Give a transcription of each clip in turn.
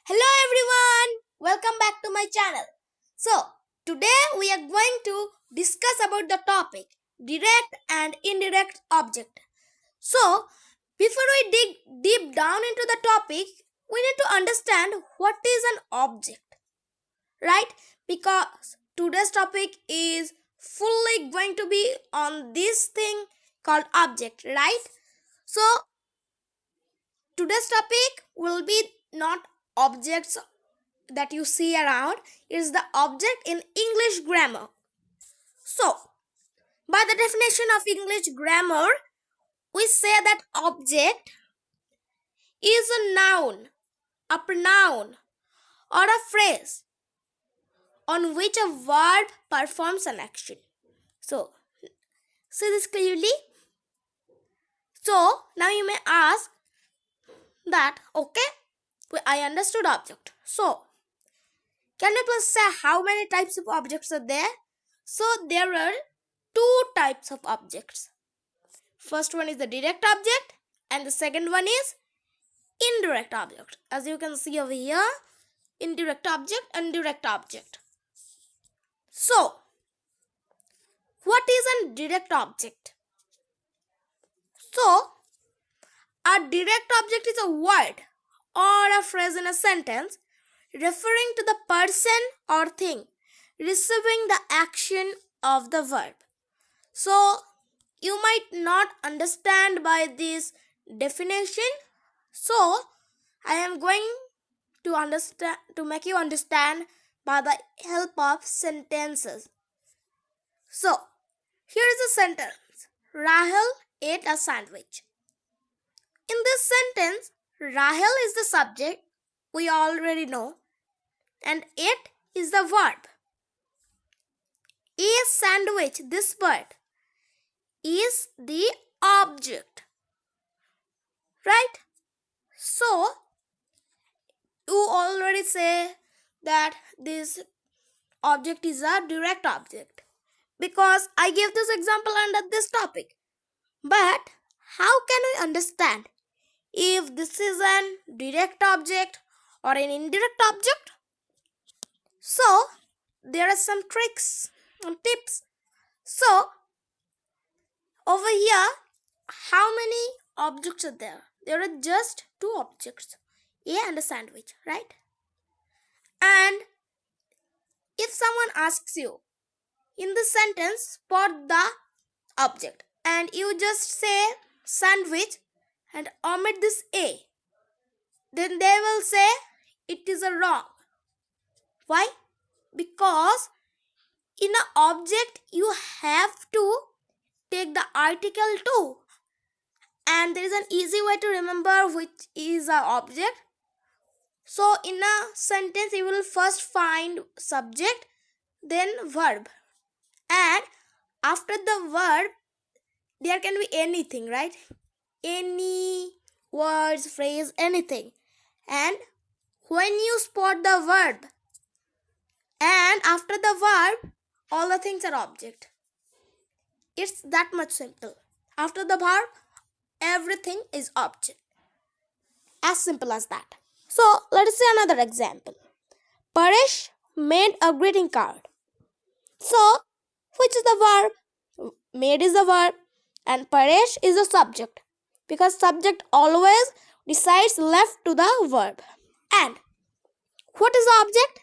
Hello everyone, welcome back to my channel. So, today we are going to discuss about the topic direct and indirect object. So, before we dig deep down into the topic, we need to understand what is an object, right? Because today's topic is fully going to be on this thing called object, right? So, today's topic will be not objects that you see around, is the object in English grammar. So, by the definition of English grammar, we say that object is a noun, a pronoun, or a phrase on which a verb performs an action. So, see this clearly? So, now you may ask that, okay, I understood object. So, can you please say how many types of objects are there? So there are two types of objects. First one is the direct object and the second one is indirect object. As you can see over here, indirect object and direct object. So, what is a direct object? So, a direct object is a word or a phrase in a sentence referring to the person or thing receiving the action of the verb. So, you might not understand by this definition. So, I am going to make you understand by the help of sentences. So, here is a sentence. Rahel ate a sandwich. In this sentence, Rahel is the subject, we already know, and ate is the verb. A sandwich, this word, is the object, right? So, you already say that this object is a direct object because I gave this example under this topic. But how can we understand if this is an direct object or an indirect object? So, there are some tricks and tips. So, over here, how many objects are there? There are just two objects, A and a sandwich, right? And if someone asks you, in this sentence, spot the object, and you just say sandwich and omit this A, then they will say it is a wrong. Why? Because in an object you have to take the article too, and there is an easy way to remember which is an object. So in a sentence you will first find subject, then verb, and after the verb there can be anything, right? Any words, phrase, anything. And when you spot the verb and after the verb, all the things are object. It's that much simple. After the verb, everything is object. As simple as that. So, let us see another example. Paresh made a greeting card. So, which is the verb? Made is the verb and Paresh is the subject. Because subject always decides left to the verb. And what is the object?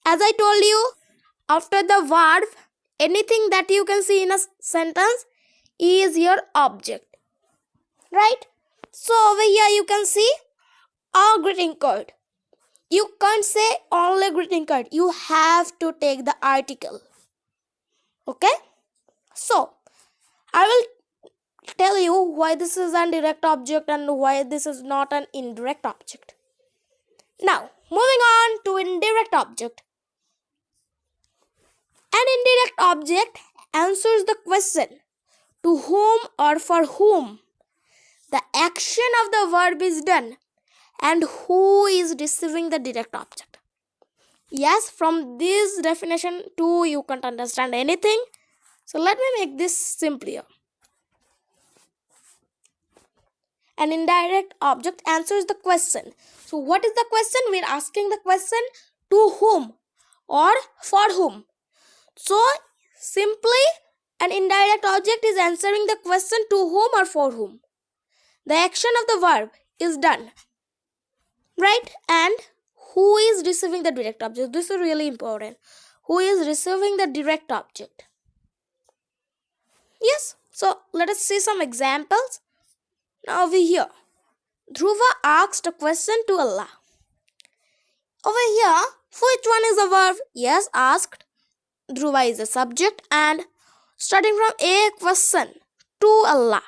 As I told you, after the verb, anything that you can see in a sentence is your object, right? So over here you can see a greeting card. You can't say only greeting card. You have to take the article. Okay? So, I will tell you why this is an direct object and why this is not an indirect object. Now, moving on to indirect object. An indirect object answers the question to whom or for whom the action of the verb is done and who is receiving the direct object. Yes, from this definition too you can't understand anything. So let me make this simpler. an indirect object answers the question. So what is the question? We're asking the question to whom or for whom. So simply an indirect object is answering the question to whom or for whom. The action of the verb is done, right? And who is receiving the direct object? This is really important. Who is receiving the direct object? Yes, so let us see some examples. Now over here, Dhruva asked a question to Allah. Over here, which one is the verb? Yes, asked. Dhruva is the subject, and starting from a question to Allah,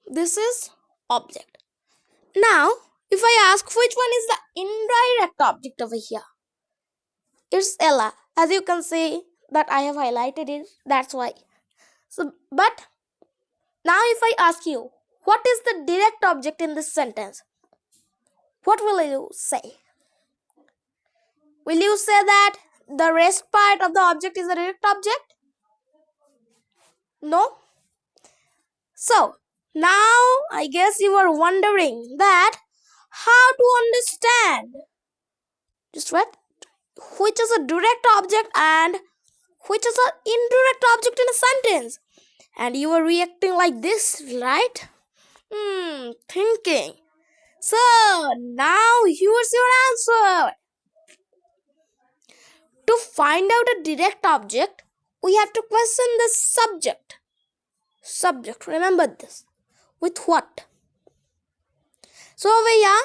this is object. Now, if I ask which one is the indirect object over here, it's Allah. As you can see that I have highlighted it, that's why. So, but now if I ask you, what is the direct object in this sentence? What will you say? Will you say that the rest part of the object is the direct object? No? So, now I guess you are wondering that how to understand just what? Which is a direct object and which is an indirect object in a sentence. And you are reacting like this, right? Thinking. So, now here's your answer. To find out a direct object, we have to question the subject. Subject, remember this. With what? So over here,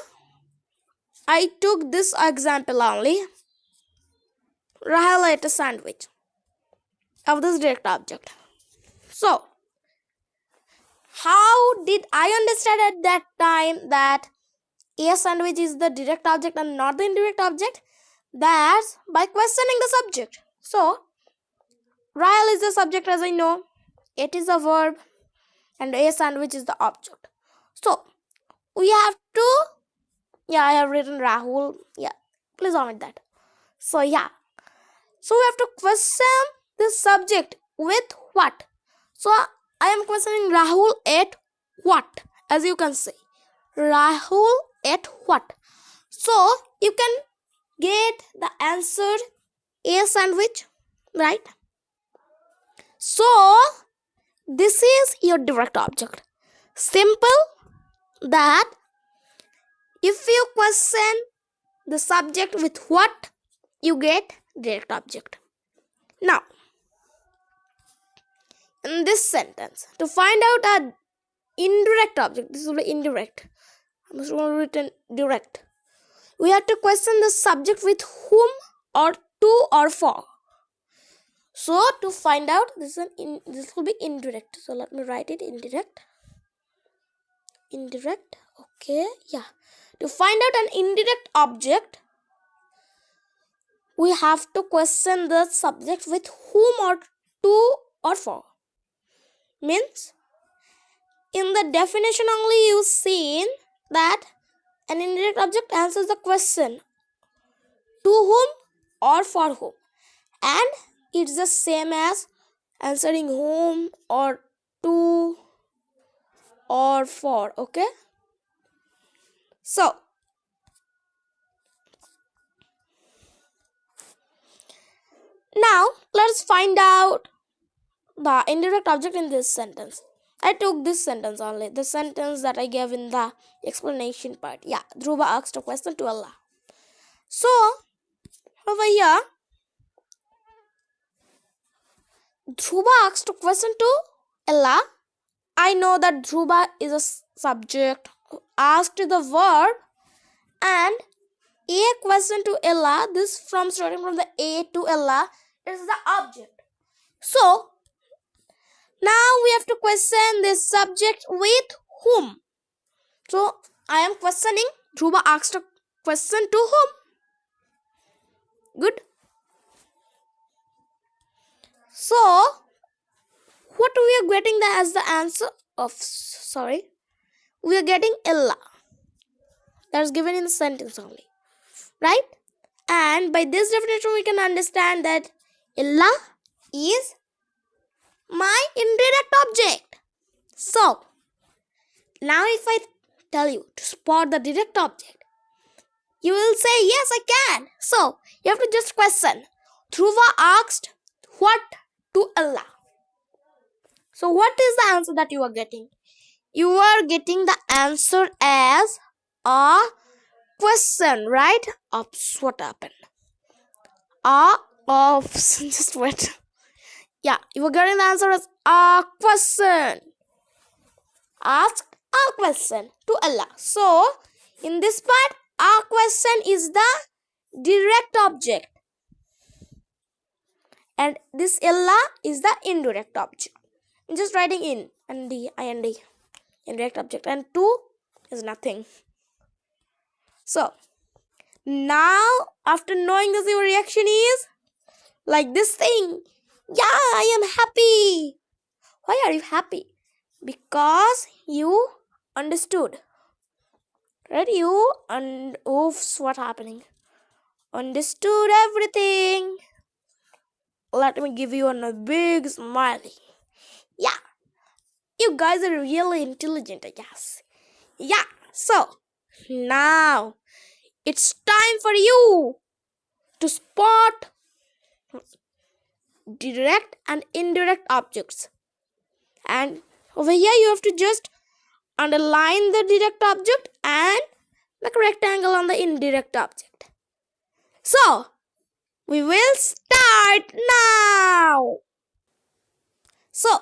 I took this example only. Rahel ate a sandwich of this direct object. So, how did I understand at that time that a sandwich is the direct object and not the indirect object? That's by questioning the subject. So, Rahel is the subject, as I know. It is a verb and a sandwich is the object. So, we have to, I have written Rahul. Please omit that. So, we have to question the subject with what? So, I am questioning Rahul ate what? As you can see, Rahul ate what? So, you can get the answer a sandwich, right? So, this is your direct object. Simple that if you question the subject with what, you get direct object. Now, in this sentence, to find out an indirect object, this will be indirect. I must have written direct. We have to question the subject with whom or to or for. So, to find out, this will be indirect. So, let me write it indirect. Indirect. Okay. To find out an indirect object, we have to question the subject with whom or to or for. Means, in the definition only you seen that an indirect object answers the question to whom or for whom. And it's the same as answering whom or to or for. Okay. So, now let's find out the indirect object in this sentence. I took this sentence only, the sentence that I gave in the explanation part. Dhruva asked a question to Allah. So, over here, Dhruva asked a question to Allah. I know that Dhruva is a subject, asked the verb, and a question to Allah, this from starting from the A to Allah, is the object. So, now we have to question this subject with whom. So, I am questioning, Dhruva asked a question to whom. Good. So, what we are getting as the answer of, we are getting Allah. That is given in the sentence only. Right? And by this definition, we can understand that Allah is my indirect object. So, Now if I tell you to spot the direct object, you will say yes I can. So you have to just question. Dhruva asked what to Allah. So what is the answer that you are getting? You are getting the answer as a question, right? Oops, what happened? Just wait. Yeah, you are getting the answer as a question. Ask a question to Allah. So in this part, a question is the direct object, and this Allah is the indirect object. I'm just writing in and the ind indirect object, and 2 is nothing. So now after knowing this, your reaction is like this thing. Yeah, I am happy. Why are you happy? Because you understood, right? You and oops, what happening? Understood everything. Let me give you a big smiley. Yeah, you guys are really intelligent, I guess. Yeah, so now it's time for you to spot direct and indirect objects. And over here you have to just underline the direct object and make a rectangle on the indirect object. So we will start now. So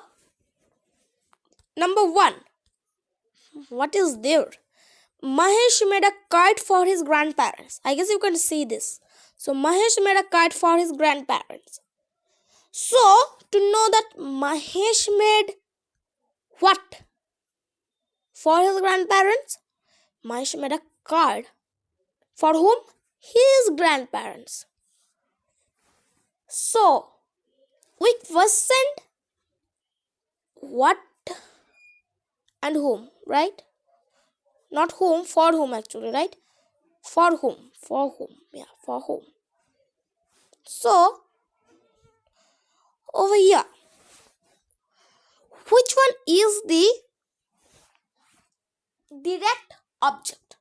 number 1, what is there? Mahesh made a kite for his grandparents. I guess you can see this. So Mahesh made a kite for his grandparents. So to know that Mahesh made what for his grandparents? Mahesh made a kite for whom? His grandparents. So we questioned what and whom, right? Not whom, for whom actually, right? For whom, yeah, for whom. So over here, which one is the direct object?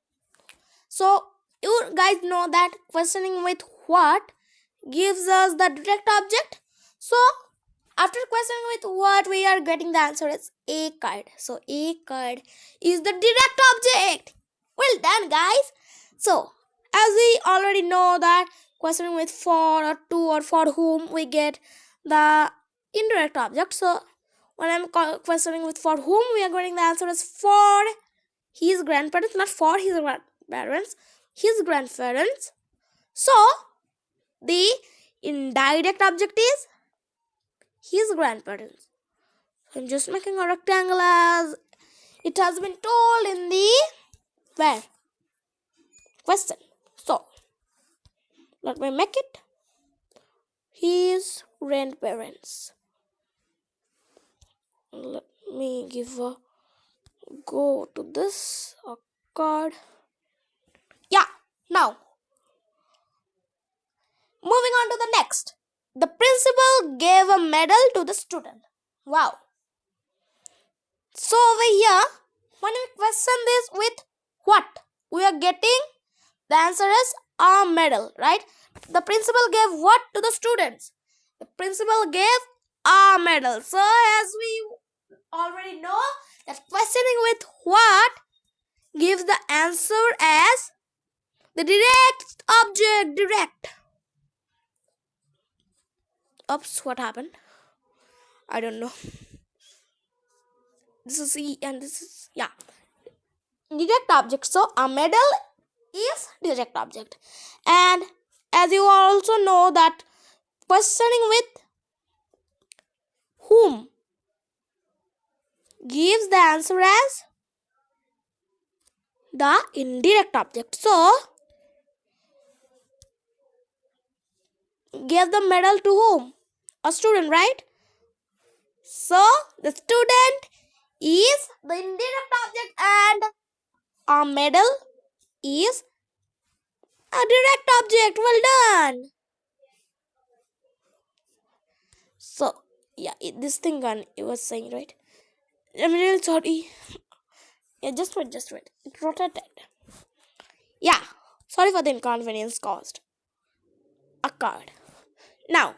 So you guys know that questioning with what gives us the direct object. So after questioning with what, we are getting the answer as a kite. So a kite is the direct object. Well done, guys. So as we already know that questioning with for or to or for whom, we get the indirect object. So when I'm questioning with for whom, we are getting the answer as for his grandparents, not for his grandparents, his grandparents. So the indirect object is his grandparents. I'm just making a rectangle as it has been told in the where question. So let me make it his grandparents. Let me give a go to this card. Yeah, now moving on to the next. The principal gave a medal to the student. Wow. So over here, when we question this with what, we are getting the answer is a medal, right? The principal gave what to the students? The principal gave a medal. So as we already know that questioning with what gives the answer as the direct object. Direct. Oops, what happened? I don't know. This is E and this is, yeah, direct object. So a medal is direct object. And as you also know that questioning with whom gives the answer as the indirect object. So gave the medal to whom? A student, right? So the student is the indirect object and a medal is a direct object. Well done. So yeah, this thing it was saying, right? I'm really sorry. Yeah, just wait. It rotated. Yeah, sorry for the inconvenience caused. Occurred. Now,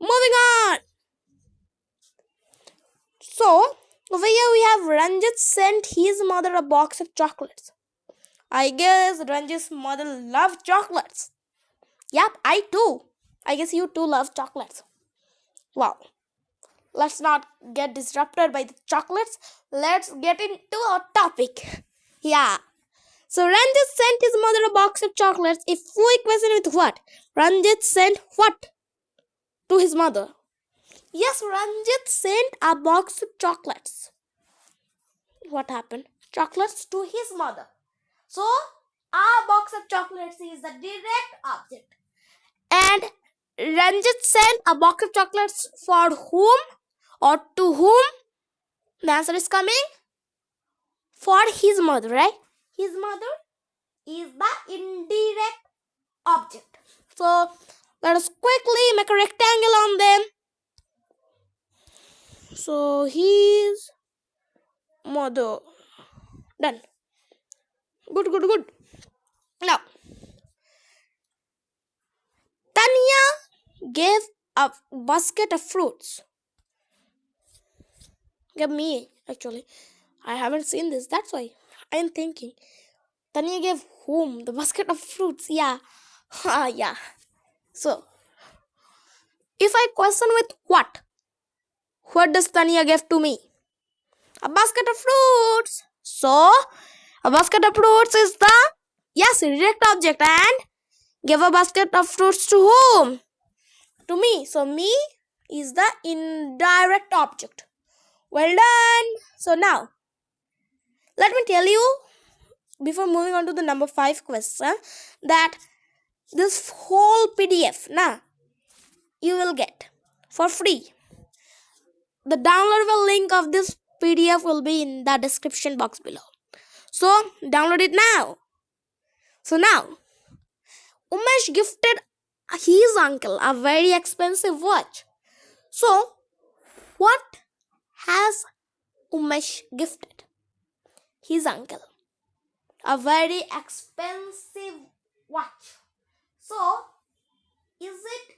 moving on. So, over here we have Ranjit sent his mother a box of chocolates. I guess Ranjit's mother loves chocolates. Yep, I too. I guess you too love chocolates. Wow. Let's not get disrupted by the chocolates. Let's get into our topic. Yeah. So Ranjit sent his mother a box of chocolates. If we question with what? Ranjit sent what to his mother? Yes, Ranjit sent a box of chocolates. What happened? Chocolates to his mother. So, a box of chocolates is the direct object. And Ranjit sent a box of chocolates for whom or to whom? The answer is coming for his mother, right? His mother is the indirect object. So, let us quickly make a rectangle on them. So, his mother. Done. Good. Now, Tanya gave a basket of fruits. Give me, actually. I haven't seen this. That's why I'm thinking. Tanya gave whom? The basket of fruits. Yeah. Yeah. So, if I question with what does Tanya give to me? A basket of fruits. So, a basket of fruits is the, yes, direct object, and give a basket of fruits to whom? To me. So, me is the indirect object. Well done. So, now, let me tell you, before moving on to the number 5 question, that this whole PDF, you will get for free. The downloadable link of this PDF will be in the description box below. So, download it now. So, now, Umesh gifted his uncle a very expensive watch. So, what has Umesh gifted his uncle? A very expensive watch. So, is it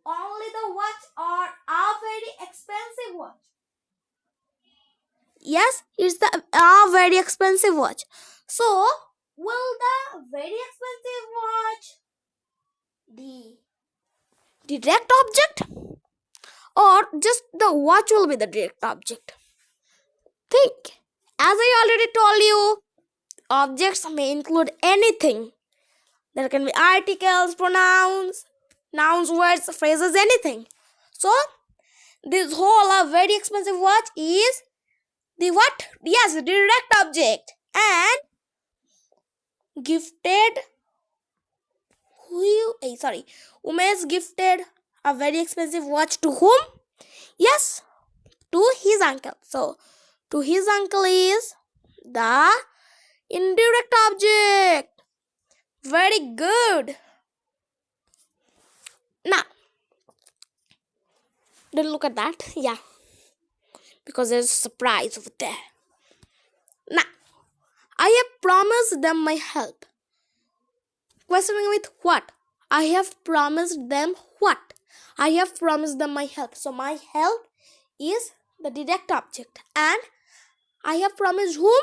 only the watch or a very expensive watch? Yes, it's a very expensive watch. So, will the very expensive watch the direct object, or just the watch will be the direct object? Think. As I already told you, objects may include anything. There can be articles, pronouns, nouns, words, phrases, anything. So, this whole very expensive watch is the what? Yes, the direct object. And gifted, Umesh gifted a very expensive watch to whom? Yes, to his uncle. So, to his uncle is the indirect object. Very good. Now, did you look at that? Yeah. Because there's a surprise over there. Now, I have promised them my help. Questioning with what? I have promised them what? I have promised them my help. So, my help is the direct object. And I have promised whom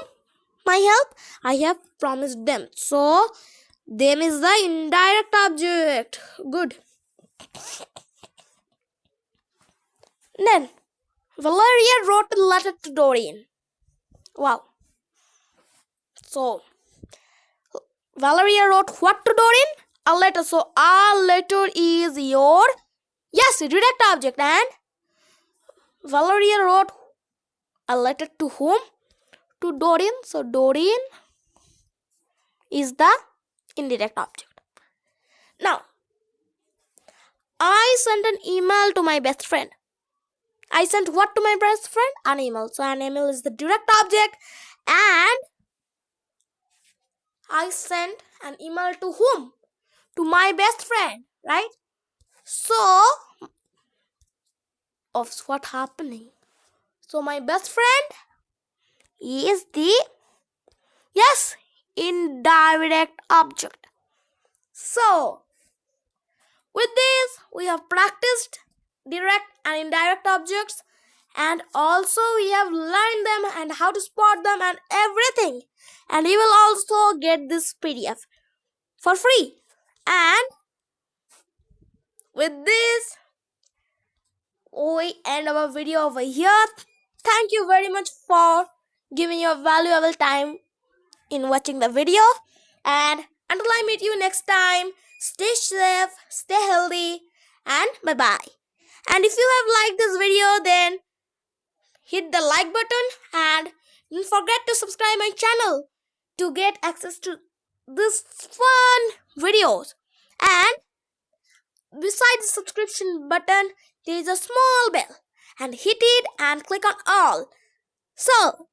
my help? I have promised them. So, them is the indirect object. Good. Then, Valeria wrote a letter to Dorian. Wow. So, Valeria wrote what to Dorian? A letter. So, a letter is your, yes, direct object. And Valeria wrote a letter to whom? To Dorian. So, Dorian is the indirect object. Now, I sent an email to my best friend. I sent what to my best friend? An email. So, an email is the direct object. And I sent an email to whom? To my best friend, right? So, of what happening? So, my best friend is the Yes, indirect object. So, with this, we have practiced direct and indirect objects, and also we have learned them and how to spot them and everything. And you will also get this PDF for free. And with this, we end our video over here. Thank you very much for giving your valuable time in watching the video. And until I meet you next time, stay safe, stay healthy, and bye bye. And if you have liked this video, then hit the like button and don't forget to subscribe my channel to get access to these fun videos. And beside the subscription button, there is a small bell, and hit it and click on all. So,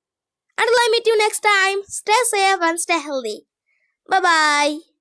until I meet you next time, stay safe and stay healthy. Bye bye.